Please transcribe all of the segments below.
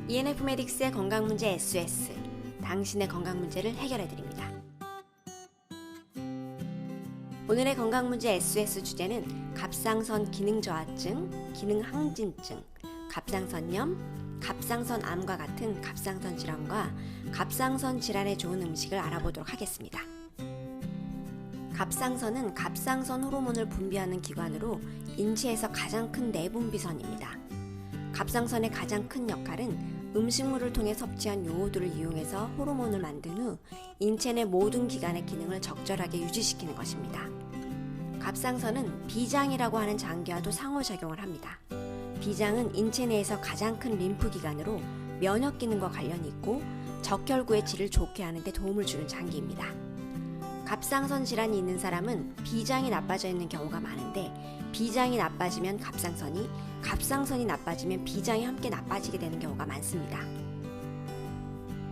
ENF 메딕스의 건강문제 SOS, 당신의 건강 문제를 해결해드립니다. 오늘의 건강문제 SOS 주제는 갑상선 기능저하증, 기능항진증, 갑상선염, 갑상선암과 같은 갑상선 질환과 갑상선 질환에 좋은 음식을 알아보도록 하겠습니다. 갑상선은 갑상선 호르몬을 분비하는 기관으로 인체에서 가장 큰 내분비선입니다. 갑상선의 가장 큰 역할은 음식물을 통해 섭취한 요오드를 이용해서 호르몬을 만든 후 인체 내 모든 기관의 기능을 적절하게 유지시키는 것입니다. 갑상선은 비장이라고 하는 장기와도 상호작용을 합니다. 비장은 인체 내에서 가장 큰 림프기관으로 면역 기능과 관련이 있고 적혈구의 질을 좋게 하는 데 도움을 주는 장기입니다. 갑상선 질환이 있는 사람은 비장이 나빠져 있는 경우가 많은데 비장이 나빠지면 갑상선이 나빠지면 비장이 함께 나빠지게 되는 경우가 많습니다.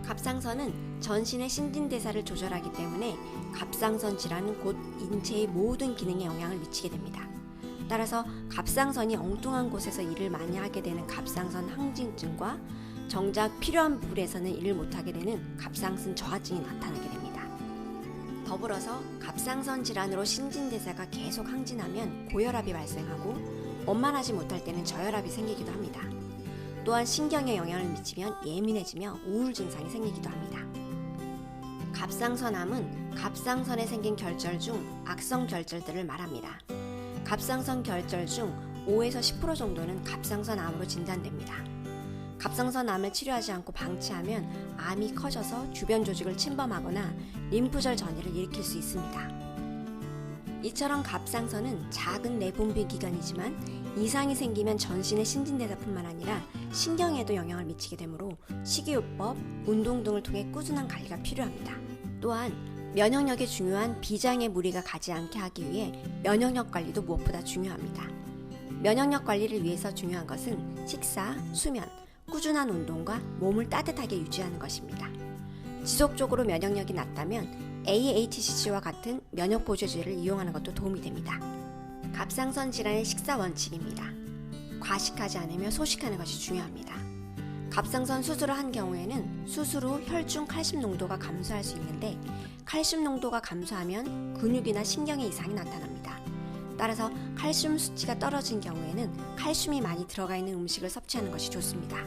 갑상선은 전신의 신진대사를 조절하기 때문에 갑상선 질환은 곧 인체의 모든 기능에 영향을 미치게 됩니다. 따라서 갑상선이 엉뚱한 곳에서 일을 많이 하게 되는 갑상선 항진증과 정작 필요한 부분에서는 일을 못하게 되는 갑상선 저하증이 나타나게 됩니다. 더불어서 갑상선 질환으로 신진대사가 계속 항진하면 고혈압이 발생하고 원만하지 못할 때는 저혈압이 생기기도 합니다. 또한 신경에 영향을 미치면 예민해지며 우울 증상이 생기기도 합니다. 갑상선암은 갑상선에 생긴 결절 중 악성 결절들을 말합니다. 갑상선 결절 중 5에서 10% 정도는 갑상선암으로 진단됩니다. 갑상선암을 치료하지 않고 방치하면 암이 커져서 주변 조직을 침범하거나 림프절 전이를 일으킬 수 있습니다. 이처럼 갑상선은 작은 내분비 기관이지만 이상이 생기면 전신의 신진대사뿐만 아니라 신경에도 영향을 미치게 되므로 식이요법, 운동 등을 통해 꾸준한 관리가 필요합니다. 또한 면역력에 중요한 비장의 무리가 가지 않게 하기 위해 면역력 관리도 무엇보다 중요합니다. 면역력 관리를 위해서 중요한 것은 식사, 수면, 꾸준한 운동과 몸을 따뜻하게 유지하는 것입니다. 지속적으로 면역력이 낮다면 AHCG와 같은 면역 보조제를 이용하는 것도 도움이 됩니다. 갑상선 질환의 식사 원칙입니다. 과식하지 않으며 소식하는 것이 중요합니다. 갑상선 수술을 한 경우에는 수술 후 혈중 칼슘 농도가 감소할 수 있는데 칼슘 농도가 감소하면 근육이나 신경에 이상이 나타납니다. 따라서 칼슘 수치가 떨어진 경우에는 칼슘이 많이 들어가 있는 음식을 섭취하는 것이 좋습니다.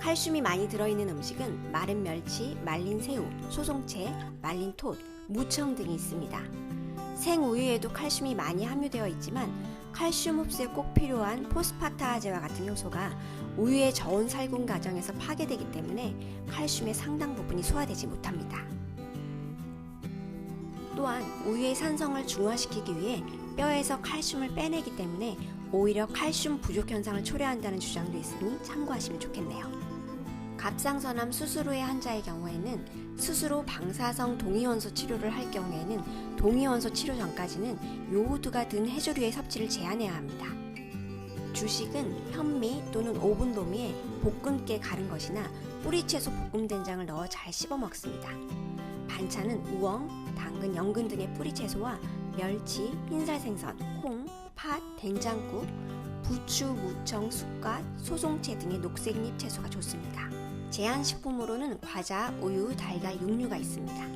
칼슘이 많이 들어있는 음식은 마른 멸치, 말린 새우, 소송채, 말린 톳, 무청 등이 있습니다. 생우유에도 칼슘이 많이 함유되어 있지만 칼슘 흡수에 꼭 필요한 포스파타제와 같은 효소가 우유의 저온 살균 과정에서 파괴되기 때문에 칼슘의 상당 부분이 소화되지 못합니다. 또한 우유의 산성을 중화시키기 위해 뼈에서 칼슘을 빼내기 때문에 오히려 칼슘 부족 현상을 초래한다는 주장도 있으니 참고하시면 좋겠네요. 갑상선암 수술 후의 환자의 경우에는 수술 후 방사성 동위원소 치료를 할 경우에는 동위원소 치료 전까지는 요오드가 든 해조류의 섭취를 제한해야 합니다. 주식은 현미 또는 오븐 도미에 볶음깨 갈은 것이나 뿌리채소 볶음된장을 넣어 잘 씹어 먹습니다. 반찬은 우엉, 당근, 연근 등의 뿌리채소와 멸치, 흰살생선, 콩, 팥, 된장국, 부추, 무청, 쑥갓, 소송채 등의 녹색잎 채소가 좋습니다. 제한식품으로는 과자, 우유, 달걀, 육류가 있습니다.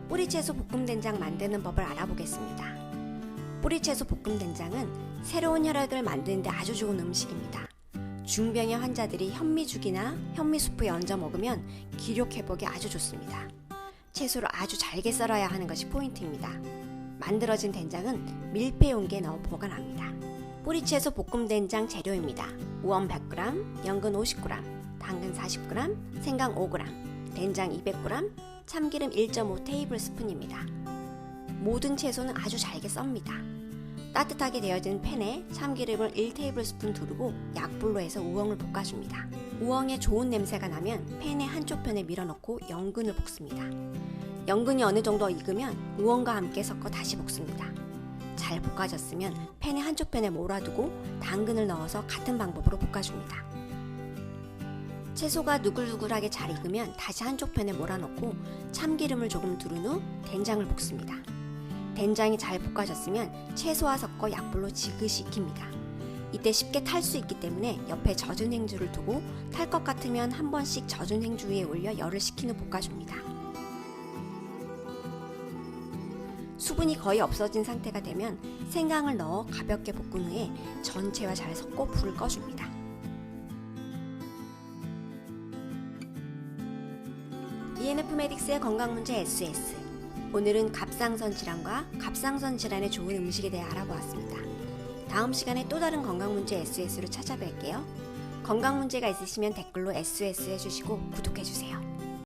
뿌리채소 볶음된장 만드는 법을 알아보겠습니다. 뿌리채소 볶음된장은 새로운 혈액을 만드는 데 아주 좋은 음식입니다. 중병의 환자들이 현미죽이나 현미수프에 얹어 먹으면 기력 회복에 아주 좋습니다. 채소를 아주 잘게 썰어야 하는 것이 포인트입니다. 만들어진 된장은 밀폐 용기에 넣어 보관합니다. 뿌리채소 볶음된장 재료입니다. 우엉 100g, 연근 50g, 당근 40g, 생강 5g, 된장 200g, 참기름 1.5 테이블스푼입니다. 모든 채소는 아주 잘게 썹니다. 따뜻하게 데워진 팬에 참기름을 1테이블스푼 두르고 약불로 해서 우엉을 볶아줍니다. 우엉의 좋은 냄새가 나면 팬의 한쪽 편에 밀어넣고 연근을 볶습니다. 연근이 어느 정도 익으면 우엉과 함께 섞어 다시 볶습니다. 잘 볶아졌으면 팬의 한쪽 편에 몰아두고 당근을 넣어서 같은 방법으로 볶아줍니다. 채소가 누글누글하게 잘 익으면 다시 한쪽 편에 몰아넣고 참기름을 조금 두른 후 된장을 볶습니다. 된장이 잘 볶아졌으면 채소와 섞어 약불로 지그시 익힙니다. 이때 쉽게 탈 수 있기 때문에 옆에 젖은 행주를 두고 탈 것 같으면 한 번씩 젖은 행주 위에 올려 열을 식힌 후 볶아줍니다. 수분이 거의 없어진 상태가 되면 생강을 넣어 가볍게 볶은 후에 전체와 잘 섞고 불을 꺼줍니다. ENF 메딕스의 건강문제 SOS. 오늘은 갑상선 질환과 갑상선 질환에 좋은 음식에 대해 알아보았습니다. 다음 시간에 또 다른 건강문제 SOS로 찾아뵐게요. 건강문제가 있으시면 댓글로 SOS 해주시고 구독해주세요.